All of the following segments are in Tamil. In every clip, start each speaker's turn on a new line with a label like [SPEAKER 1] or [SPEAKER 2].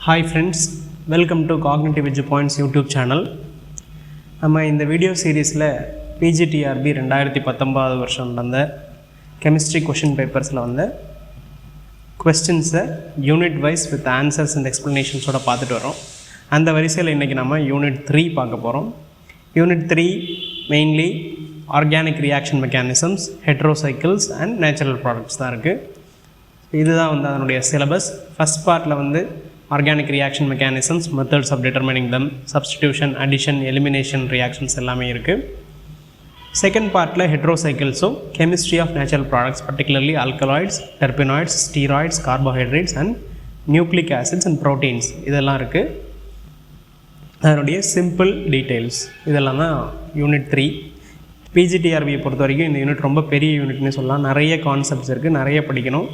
[SPEAKER 1] Hi friends, welcome to Cognitive Edge Points YouTube channel. நம்ம இந்த வீடியோ சீரீஸில் PGTRB 2019 வருஷம் நடந்த கெமிஸ்ட்ரி கொஷின் பேப்பர்ஸில் வந்து கொஸ்டின்ஸை unit wise with answers and எக்ஸ்ப்ளனேஷன்ஸோட பார்த்துட்டு வரோம். அந்த வரிசையில் இன்றைக்கி நம்ம யூனிட் 3 பார்க்க போகிறோம். Unit 3 mainly organic reaction mechanisms, heterocycles and natural products தான் இருக்குது. இதுதான் வந்து அதனுடைய சிலபஸ். ஃபஸ்ட் பார்ட்டில் வந்து organic reaction mechanisms, methods of determining them, substitution, addition, elimination reactions எல்லாமே இருக்குது. செகண்ட் பார்ட்டில் ஹெட்ரோசைக்கிள்ஸும் chemistry of natural products, particularly alkaloids, terpenoids, steroids, carbohydrates and nucleic acids and proteins இதெல்லாம் இருக்குது. அதனுடைய சிம்பிள் டீட்டெயில்ஸ் இதெல்லாம் தான் யூனிட் 3. PGTRBயை பொறுத்த வரைக்கும் இந்த யூனிட் ரொம்ப பெரிய யூனிட்னு சொல்லலாம். நிறைய கான்செப்ட்ஸ் இருக்குது, நிறைய படிக்கணும்.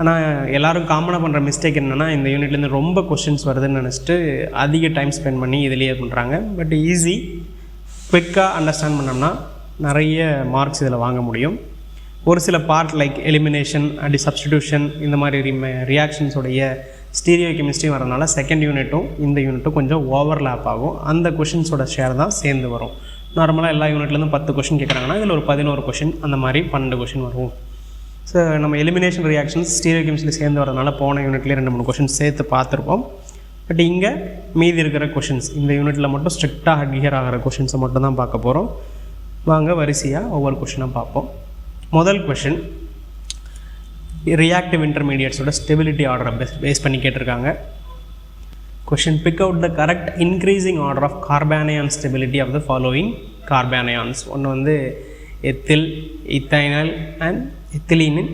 [SPEAKER 1] ஆனால் எல்லோரும் காமனாக பண்ணுற மிஸ்டேக் என்னென்னா, இந்த யூனிட்லேருந்து ரொம்ப கொஷின்ஸ் வருதுன்னு நினச்சிட்டு அதிக டைம் ஸ்பெண்ட் பண்ணி இதிலேயே பண்ணுறாங்க. பட் ஈஸி, குவிக்காக அண்டர்ஸ்டாண்ட் பண்ணோம்னா நிறைய மார்க்ஸ் இதில் வாங்க முடியும். ஒரு சில part like elimination and substitution இந்த மாதிரி ரியாக்ஷன்ஸோடைய ஸ்டீரியோ கெமிஸ்ட்ரி வரதுனால செகண்ட் யூனிட்டும் இந்த யூனிட்டும் கொஞ்சம் ஓவர்லேப் ஆகும். அந்த கொஷின்ஸோட ஷேர் தான் சேர்ந்து வரும். நார்மலாக எல்லா யூனிட்லேருந்து 10 கொஷின் கேட்குறாங்கன்னா இதில் ஒரு 11 கொஷின், அந்த மாதிரி 12 கொஷின் வரும். ஸோ நம்ம எலிமினேஷன் ரியாக்ஷன்ஸ் ஸ்டீரியோ கெமிஸ்ட்ரியில் சேர்ந்து வரதுனால போன யூனிட்லேயே 2-3 கொஷின்ஸ் சேர்த்து பார்த்துருப்போம். பட் இங்கே மீதி இருக்கிற கொஷின்ஸ் இந்த யூனிட்டில் மட்டும் ஸ்ட்ரிக்டாக அட்ஹியர் ஆகிற கொஷின்ஸை மட்டும் தான் பார்க்க போகிறோம். வாங்க வரிசையாக ஒவ்வொரு கொஷினாக பார்ப்போம். முதல் கொஷின், ரியாக்டிவ் இன்டர்மீடியட்ஸோட ஸ்டெபிலிட்டி ஆர்டரை பேஸ் பண்ணி கேட்டிருக்காங்க. Question, pick out the correct increasing order of carbanion stability of the following carbanions. ஒன்று வந்து ethyl, ethynyl and ethylene,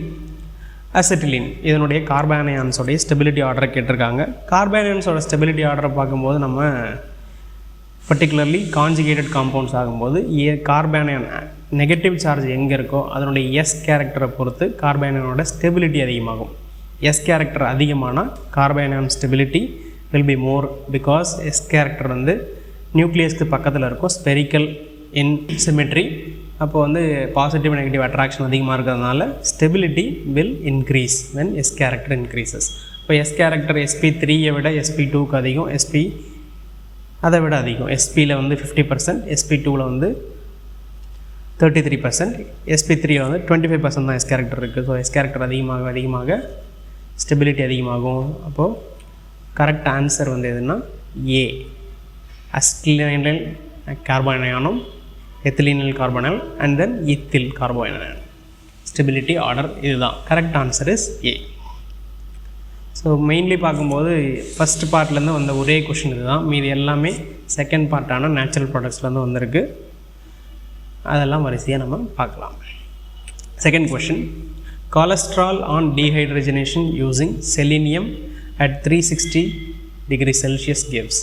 [SPEAKER 1] acetylene. இதனுடைய கார்பானியான்ஸோடைய ஸ்டெபிலிட்டி ஆர்டரை கேட்டிருக்காங்க. கார்பானியான்ஸோட ஸ்டெபிலிட்டி ஆர்டரை பார்க்கும்போது நம்ம பர்டிகுலர்லி கான்ஜுகேட்டட் காம்பவுண்ட்ஸ் ஆகும்போது கார்பானியான் நெகட்டிவ் சார்ஜ் எங்கே இருக்கோ அதனுடைய எஸ் கேரக்டரை பொறுத்து கார்பானியானோட ஸ்டெபிலிட்டி அதிகமாகும். எஸ் கேரக்டர் அதிகமானால் carbanion stability will be more, because S character வந்து நியூக்ளியஸ்க்கு பக்கத்தில் இருக்கும், ஸ்பெரிக்கல் இன் சிமெட்ரி. அப்போ வந்து பாசிட்டிவ் நெகட்டிவ் அட்ராக்ஷன் அதிகமாக இருக்கிறதுனால stability will increase when S character increases. இப்போ எஸ் கேரக்டர் sp3 விட sp2க்கு அதிகம், sp அதை விட அதிகம். sp வந்து 50%, sp2 வந்து 33%, sp3 வந்து 25% தான் எஸ் கேரக்டர் இருக்குது. ஸோ எஸ் கேரக்டர் அதிகமாக ஸ்டெபிலிட்டி அதிகமாகும். அப்போது கரெக்ட் ஆன்சர் வந்து எதுனா ஏ, அசிட்டிலைல் கார்பானியானும் எத்திலீனில் carbonyl and then ethyl carbonyl. Stability order இதுதான். Correct answer is A. So mainly பார்க்கும்போது ஃபஸ்ட் பார்ட்லேருந்து வந்த ஒரே கொஷின் இதுதான். மீது எல்லாமே செகண்ட் பார்ட்டான நேச்சுரல் ப்ராடக்ட்ஸ்லேருந்து வந்திருக்கு. அதெல்லாம் வரிசையாக நம்ம பார்க்கலாம். Second question, cholesterol on dehydrogenation using selenium at 360 degree Celsius gives.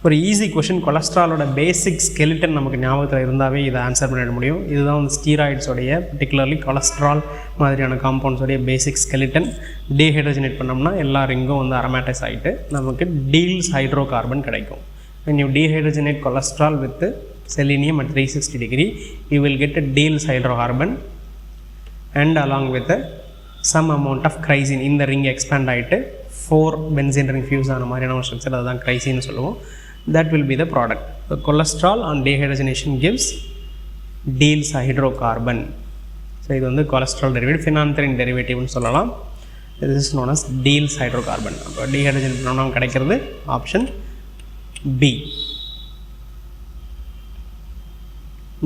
[SPEAKER 1] ஒரு ஈஸி கொஷின். கொலஸ்ட்ராலோட பேசிக் ஸ்கெலிட்டன் நமக்கு ஞாபகத்தில் இருந்தாவே இதை ஆன்சர் பண்ணிட முடியும். இதுதான் வந்து ஸ்டீராய்ட்ஸோடைய பர்டிகுலர்லி கொலஸ்ட்ரால் மாதிரியான காம்பவுண்ட்ஸோடைய பேசிக் ஸ்கெலிட்டன். டீஹைட்ரஜனேட் பண்ணோம்னா எல்லா ரிங்கும் வந்து அரோமேட்டிஸ் ஆகிட்டு நமக்கு டீல்ஸ் ஹைட்ரோ கார்பன் கிடைக்கும். when you dehydrate cholesterol with selenium at 360 degree you will get a Diels hydrocarbon and along with some amount of chrysine. இந்த ரிங் எக்ஸ்பேண்ட் ஆகிட்டு 4 benzene ring fuse ஆன மாதிரியான ஒரு ஸ்ட்ரக்சர், அதுதான் chrysine சொல்லுவோம். that will be the product. The cholesterol on dehydrogenation gives Diels hydrocarbon. So இது வந்து cholesterol derivative, phenanthrene derivative சொல்லலாம். this is known as Diels hydrocarbon. அப்போ டீஹைட்ரஜன் பண்ணோம்னா கிடைக்கிறது option B.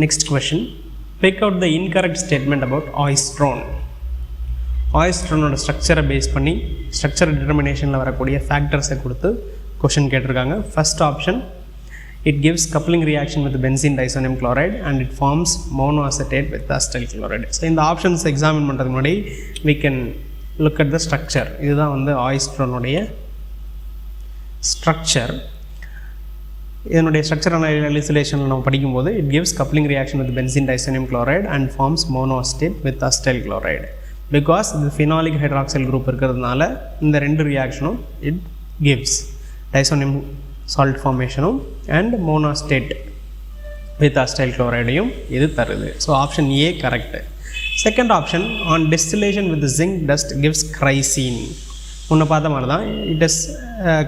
[SPEAKER 1] Next question, pick out the incorrect statement about oestrone. ஆயிஸ்ட்ரோனோட ஸ்ட்ரக்சரை பேஸ் பண்ணி ஸ்ட்ரக்சர் டிட்டர்மினேஷனில் வரக்கூடிய ஃபேக்டர்ஸை கொடுத்து கொஷின் கேட்டிருக்காங்க. First option, it gives coupling reaction with benzene diazonium chloride and it forms monoacetate with acetyl chloride. So இந்த ஆப்ஷன்ஸ் எக்ஸாமின் பண்ணுறதுக்கு முன்னாடி we can look at the structure. இதுதான் வந்து ஆயிஸ்ட்ரோனுடைய ஸ்ட்ரக்சர். இதனுடைய ஸ்ட்ரக்சர் அனலைசேஷனில் நம்ம படிக்கும்போது it gives coupling reaction with benzene diazonium chloride and forms monoacetate with acetyl chloride. Because இது ஃபினாலிக் ஹைட்ராக்சைல் குரூப் இருக்கிறதுனால இந்த ரெண்டு ரியாக்ஷனும் இட் கிவ்ஸ் டைசோனியம் சால்ட் ஃபார்மேஷனும் அண்ட் மோனோஅசெட்டேட் வித் அசிட்டைல் குளோரைடையும் இது தருது. So option A correct. Second option, on distillation with zinc dust gives chrysene. முன்ன பார்த்த மாதிரி தான், it is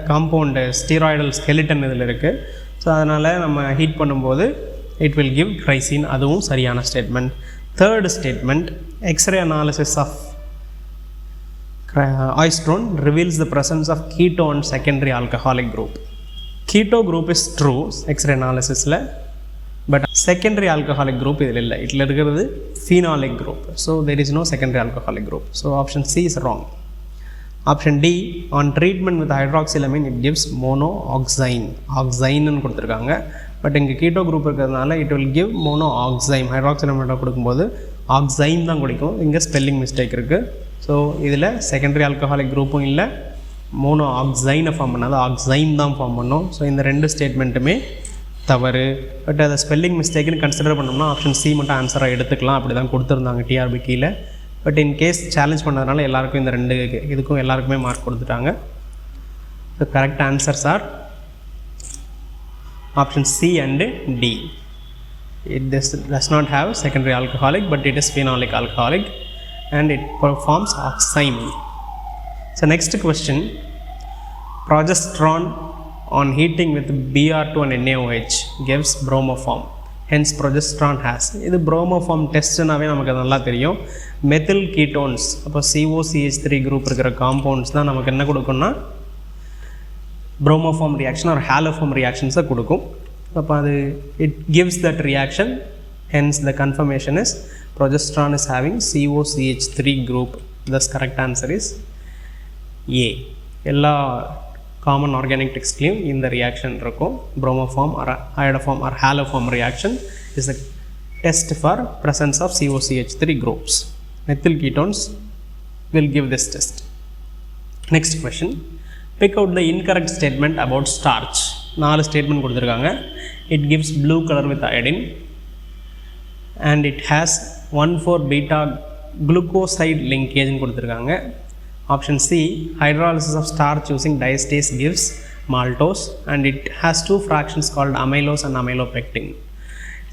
[SPEAKER 1] compound steroidal skeleton இதில் இருக்குது. ஸோ அதனால் நம்ம ஹீட் பண்ணும்போது இட் வில் கிவ் கிரைசின், அதுவும் சரியான statement. Third statement, X-ray analysis of oestrone reveals the presence of keto and secondary alcoholic group. Keto group is true X-ray analysis la, but secondary alcoholic group idhil illa, itla irukkiradhu phenolic group, so there is no secondary alcoholic group. So option C is wrong. Option D, on treatment with hydroxylamine it gives monooxime, oxime nu kuduthirukanga, but inga keto group irukradhanaala it will give monooxime. hydroxylamine கொடுக்கும்போது oxime தான் குடிக்கும், இங்க ஸ்பெல்லிங் மிஸ்டேக் இருக்கு. ஸோ இதில் செகண்டரி ஆல்கஹாலிக் குரூப்பும் இல்லை, மோனோ ஆக்சைனை ஃபார்ம் பண்ணாது, ஆக்சைம் தான் ஃபார்ம் பண்ணோம். ஸோ இந்த ரெண்டு ஸ்டேட்மெண்ட்டுமே தவறு. பட் அதை ஸ்பெல்லிங் மிஸ்டேக்குன்னு கன்சிடர் பண்ணோம்னா ஆப்ஷன் சி மட்டும் ஆன்சராக எடுத்துக்கலாம், அப்படி தான் கொடுத்துருந்தாங்க டிஆர்பி கீழே. பட் இன் கேஸ் சேலஞ்ச் பண்ணதுனால எல்லாருக்கும் இந்த ரெண்டு இதுக்கும் எல்லாருக்குமே மார்க் கொடுத்துட்டாங்க. So correct answers are option C and D. It does not have secondary alcoholic, but it is phenolic alcoholic and it performs oxime. So next question, progesterone on heating with Br2 and NaOH gives bromoform, hence progesterone has. இது bromoform டெஸ்ட்னாவே நமக்கு நல்லா தெரியும். மெத்தில் கீட்டோன்ஸ், அப்போ COCH3 குரூப் இருக்கிற காம்பவுண்ட்ஸ் தான் நமக்கு என்ன கொடுக்கும்னா bromoform reaction or haloform reactions கொடுக்கும். அப்போ அது it gives that reaction, hence the confirmation is progesterone is having COCH3 group. Thus correct answer is A. எல்லா common organic textலையும் இந்த reaction இருக்கும். bromoform or iodoform or haloform reaction is a test for presence of COCH3 groups. Methyl ketones will give this test. Next question, pick out the incorrect statement about starch. 4 statement கொடுத்துருக்காங்க. It gives blue color with iodine and it has 1,4-beta glucoside linkage கொடுத்துருக்காங்க. Option C, hydrolysis of starch using diastase gives maltose and it has 2 fractions called amylose and amylopectin.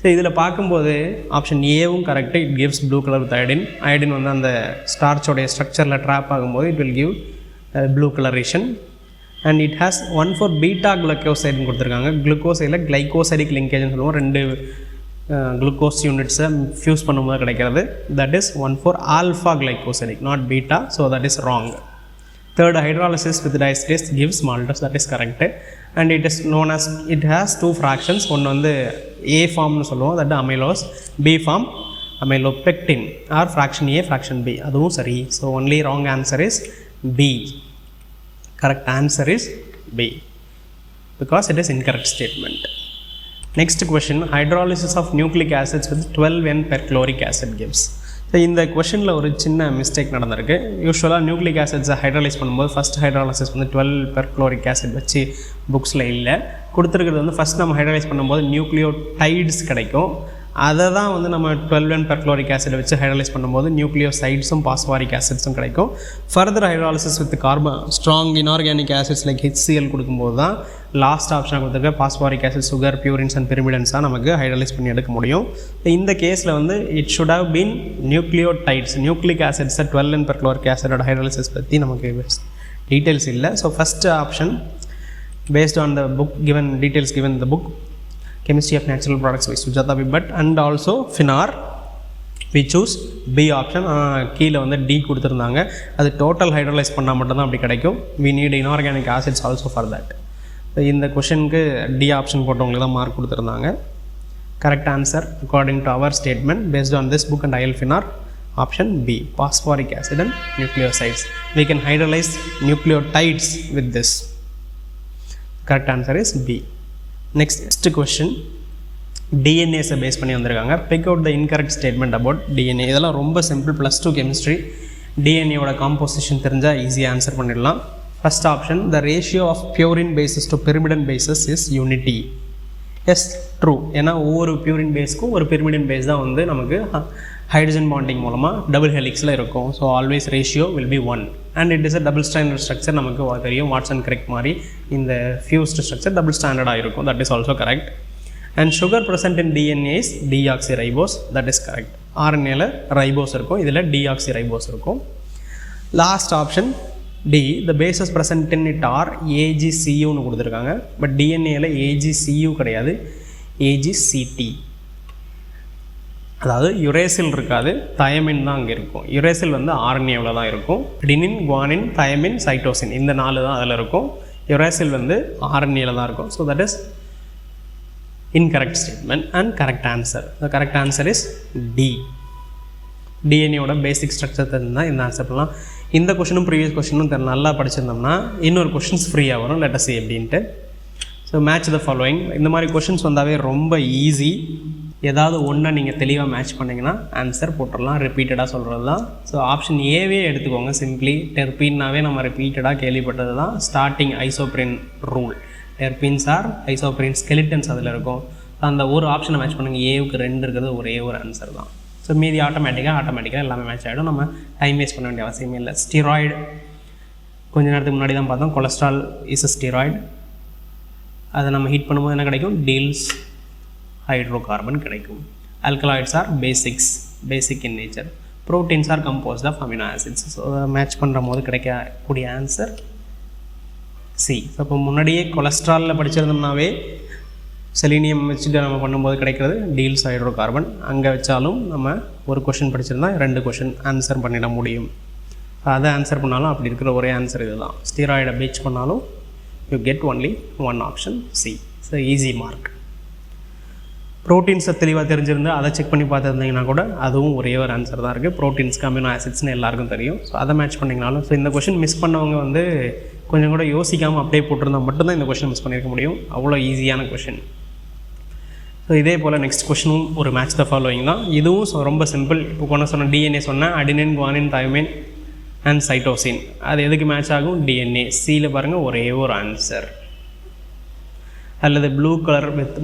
[SPEAKER 1] So இதில் பார்க்கும்போது ஆப்ஷன் ஏவும் correct, it gives blue colour with iodine. Iodine வந்து அந்த ஸ்டார்ச்சோடைய ஸ்ட்ரக்சரில் ட்ராப் ஆகும்போது it will give blue colouration. And it has 1,4-பீட்டா குளுக்கோசைடுன்னு கொடுத்துருக்காங்க. குளுக்கோசைடில் கிளைகோசைடிக் லிங்கேஜ்னு சொல்லுவோம், 2 குளுக்கோஸ் யூனிட்ஸை ஃபியூஸ் பண்ணும்போது கிடைக்கிறது. தட் இஸ் 1,4-ஆல்ஃபா glycosidic, not beta, so that is wrong. Third, hydrolysis with diastase gives maltose, that is correct. And it is known as, it has 2 fractions, one வந்து A form னு சொல்லுவோம், that is amylose, B form amylopectin, or fraction A fraction B, அதுவும் சரி. So only wrong answer is B. Correct answer is B because it is incorrect statement. Next question, hydrolysis of nucleic acids with 12N-perchloric acid gives. So இந்த கொஷனில் ஒரு சின்ன மிஸ்டேக் நடந்திருக்கு. யூஸ்வலாக நியூக்ளிக் ஆசிட்ஸை ஹைட்ராலைஸ் பண்ணும்போது ஃபஸ்ட் ஹைட்ராலிசிஸ் வந்து 12-பெர்க்ளோரிக் ஆசிட் வச்சு புக்ஸில் இல்லை கொடுத்துருக்கிறது. வந்து ஃபஸ்ட் நம்ம ஹைட்ராலைஸ் பண்ணும்போது நியூக்ளியோடைட்ஸ் கிடைக்கும், அதை தான் வந்து நம்ம 12N-பெர்க்ளோரிக் ஆசிட் வச்சு ஹைட்ராலைஸ் பண்ணும்போது நியூக்ளியோசைட்ஸும் பாஸ்பாரிக் ஆசிட்ஸும் கிடைக்கும். Further hydrolysis with strong inorganic acids like HCl கொடுக்கும்போது தான் லாஸ்ட் ஆப்ஷனாக கொடுத்துருக்க phosphoric acid, sugar, purines and பிரிமிடன்ஸாக நமக்கு ஹைட்ராலைஸ் பண்ணி எடுக்க முடியும். இந்த கேஸில் வந்து it should have been nucleotides, nucleic ஆசிட்ஸை 12N-பெர்க்ளோரிக் ஆசிடோட ஹைட்ராலிசிஸ் பற்றி நமக்கு டீட்டெயில்ஸ் இல்லை. So first option based on the book given, details given in the book Chemistry of Natural Products by Sujata B. Bhatt and also FINAR, we choose B option. கீழே வந்து D கொடுத்துருந்தாங்க, அது டோட்டல் ஹைட்ரலைஸ் பண்ணால் மட்டும்தான் அப்படி கிடைக்கும். we need inorganic acids also for that. இந்த கொஷனுக்கு D ஆப்ஷன் போட்டவங்களுக்கு தான் மார்க் கொடுத்துருந்தாங்க. Correct answer according to our statement based on this book and IL FINAR, option B, phosphoric acid and nucleosides. We can hydrolyze nucleotides with this. Correct answer is B. Next question, DNA base பண்ணி வந்திருக்காங்க. Pick out the incorrect statement about DNA. இதெல்லாம் ரொம்ப சிம்பிள், +2 கெமிஸ்ட்ரி. டிஎன்ஏவோட காம்போசிஷன் தெரிஞ்சால் ஈஸியாக ஆன்சர் பண்ணிடலாம். First option, the ratio of purine bases to pyrimidine bases is unity. Yes, true. ஏன்னா ஒவ்வொரு பியூரின் பேஸ்க்கும் ஒரு பிரிமிடன் பேஸ் தான் வந்து நமக்கு ஹைட்ரஜன் பாண்டிங் மூலமாக டபுள் ஹெலிக்ஸில் இருக்கும். So always ratio will be 1 and it is a double standard structure. நமக்கு தெரியும் வாட்சன் கிரிக் மாதிரி இந்த ஃபியூஸ்டு ஸ்ட்ரக்சர் டபுள் ஸ்டாண்டர்டாக இருக்கும். That is also correct. And sugar present in DNA is deoxyribose, that is correct. ஆர்என்ஏல ரைபோஸ் இருக்கும், இதில் டிஆக்சி ரைபோஸ் இருக்கும். Last option, D, the bases present in it are AGCUன்னு கொடுத்துருக்காங்க. பட் டிஎன்ஏல AGCU கிடையாது, AGCT. அதாவது யுரேசில் இருக்காது, தயமின் தான் அங்கே இருக்கும். யுரேசில் வந்து ஆர்என்ஏவில் தான் இருக்கும். அடினின், குவானின், தயமின், சைட்டோசின் இந்த 4 தான் அதில் இருக்கும். யுரேசில் வந்து ஆர்என்ஏவில் தான் இருக்கும். So that is incorrect statement and correct answer. The correct answer is D. டிஎன்ஏவோட பேசிக் ஸ்ட்ரக்சர் தெரிஞ்சுதான் இந்த ஆன்சர் பண்ணலாம். இந்த கொஷினும் ப்ரீவியஸ் கொஷினும் நல்லா படிச்சிருந்தோம்னா இன்னொரு கொஷின்ஸ் ஃப்ரீயாக வரும். லெட் அஸ் see எப்படின்ட்டு. So match the following. இந்த மாதிரி கொஷின்ஸ் வந்தாவே ரொம்ப ஈஸி. ஏதாவது ஒன்றை நீங்கள் தெளிவாக மேட்ச் பண்ணிங்கன்னா ஆன்சர் போட்டுடலாம். ரிப்பீட்டடாக சொல்கிறது தான். ஸோ ஆப்ஷன் ஏவே எடுத்துக்கோங்க. சிம்பிளி டெர்பீன்னாவே நம்ம ரிப்பீட்டடாக கேள்விப்பட்டது தான். Starting isoprene rule. Terpenes are isoprene skeletons அதில் இருக்கும். அந்த ஒரு ஆப்ஷனை மேட்ச் பண்ணுங்கள். ஏவுக்கு 2 இருக்கிறது ஒரே ஒரு ஆன்சர் தான். ஸோ மீதி ஆட்டோமேட்டிக்காக எல்லாமே மேட்ச் ஆகிடும். நம்ம டைம் வேஸ்ட் பண்ண வேண்டிய அவசியமே இல்லை. ஸ்டீராய்டு கொஞ்ச நேரத்துக்கு முன்னாடி தான் பார்த்தோம். Cholesterol is a steroid. அதை நம்ம ஹீட் பண்ணும்போது என்ன கிடைக்கும்? டீல்ஸ் ஹைட்ரோகார்பன் கிடைக்கும். Alkaloids are basic in nature. Proteins are composed of amino acids. So match பண்ணுற போது கிடைக்கக்கூடிய ஆன்சர் சி. ஸோ இப்போ முன்னாடியே கொலஸ்ட்ராலில் படிச்சிருந்தோம்னாவே செலீனியம் வச்சுட்டு நம்ம பண்ணும்போது கிடைக்கிறது டீல்ஸ் ஹைட்ரோகார்பன். அங்கே வச்சாலும் நம்ம ஒரு கொஷின் படிச்சிருந்தா 2 கொஷின் ஆன்சர் பண்ணிட முடியும். அதை ஆன்சர் பண்ணாலும் அப்படி இருக்கிற ஒரே ஆன்சர் இது தான். ஸ்டீராய்டை பீச் பண்ணாலும் you get only 1 option C. So easy mark. ப்ரோட்டீன்ஸை தெளிவாக தெரிஞ்சிருந்து அதை செக் பண்ணி பார்த்துருந்தீங்கன்னா கூட அதுவும் ஒரே ஒரு ஆன்சர் தான் இருக்குது. ப்ரோட்டீன்ஸ்க்கு அமினோ ஆசிட்ஸ்னு எல்லாருக்கும் தெரியும். ஸோ அதை மேட்ச் பண்ணிங்கனாலும். ஸோ இந்த கொஷின் மிஸ் பண்ணவங்க வந்து கொஞ்சம் கூட யோசிக்காமல் அப்படியே போட்டிருந்தால் மட்டும்தான் இந்த கொஷின் மிஸ் பண்ணியிருக்க முடியும். அவ்வளோ ஈஸியான கொஷின். ஸோ இதே போல் நெக்ஸ்ட் கொஷினும் ஒரு மேட்ச் த ஃபாலோயிங் தான். இதுவும் ரொம்ப சிம்பிள். இப்போ சொன்ன டிஎன்ஏ சொன்னேன். அடினின், குவானின், தயமின் அண்ட் சைட்டோசின். அது எதுக்கு மேட்ச் ஆகும்? டிஎன்ஏ. சியில் பாருங்கள் ஒரே ஒரு ஆன்சர். அல்லது ப்ளூ கலர் வித்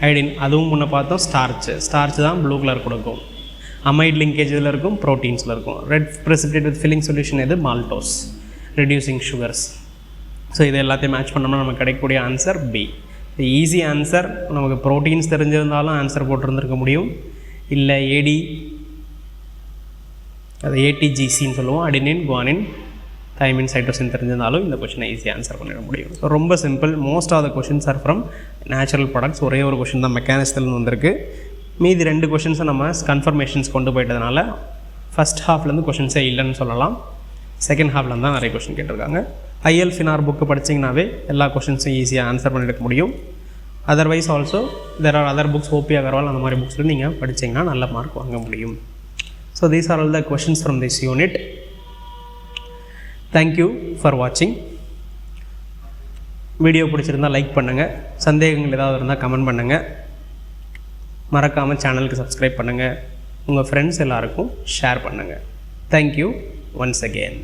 [SPEAKER 1] ஐடின், அதுவும் முன்னே பார்த்தோம். ஸ்டார்ச் தான் ப்ளூ கலர் கொடுக்கும். அமைட் லிங்கேஜ் இதில் இருக்கும், ப்ரோட்டீன்ஸில் இருக்கும். Red precipitate with Fehling solution எது? Maltose, reducing sugars. ஸோ இது எல்லாத்தையும் மேட்ச் பண்ணோம்னா நமக்கு கிடைக்கக்கூடிய ஆன்சர் பி. Easy answer. நமக்கு ப்ரோட்டீன்ஸ் தெரிஞ்சிருந்தாலும் ஆன்சர் போட்டிருந்துருக்க முடியும். இல்லை அது ஏடிஜிசின்னு சொல்லுவோம். அடினின், குவானின், தயமின், சைட்டோசின் தெரிஞ்சிருந்தாலும் இந்த கொஷினை ஈஸியாக ஆன்சர் பண்ணிட முடியும். ஸோ ரொம்ப simple. Most of the questions are from natural products. ஒரே ஒரு கொஷின் தான் மெக்கானிக்ஸ்லேருந்து வந்திருக்கு. மீதி 2 கொஷின்ஸை நம்ம கன்ஃபர்மேஷன்ஸ் கொண்டு போயிட்டதுனால ஃபஸ்ட் ஹாஃப்லேருந்து கொஷின்ஸே இல்லைன்னு சொல்லலாம். செகண்ட் ஹாஃப்லேருந்து தான் நிறைய கொஷின் கேட்டிருக்காங்க. ஐஎல் ஃபினார் புக்கு படிச்சிங்கனாவே எல்லா கொஷின்ஸும் ஈஸியாக ஆன்சர் பண்ணியிருக்க முடியும். Otherwise also there are other books, OP Agarwal அந்த மாதிரி புக்ஸில் நீங்கள் படிச்சிங்கன்னா நல்ல மார்க் வாங்க முடியும். So these are all the questions from this unit. Thank you for வாட்சிங். வீடியோ பிடிச்சிருந்தால் லைக் பண்ணுங்கள். சந்தேகங்கள் ஏதாவது இருந்தால் கமெண்ட் பண்ணுங்கள். மறக்காமல் சேனலுக்கு சப்ஸ்கிரைப் பண்ணுங்கள். உங்கள் ஃப்ரெண்ட்ஸ் எல்லாருக்கும் ஷேர் பண்ணுங்கள். Thank you once again.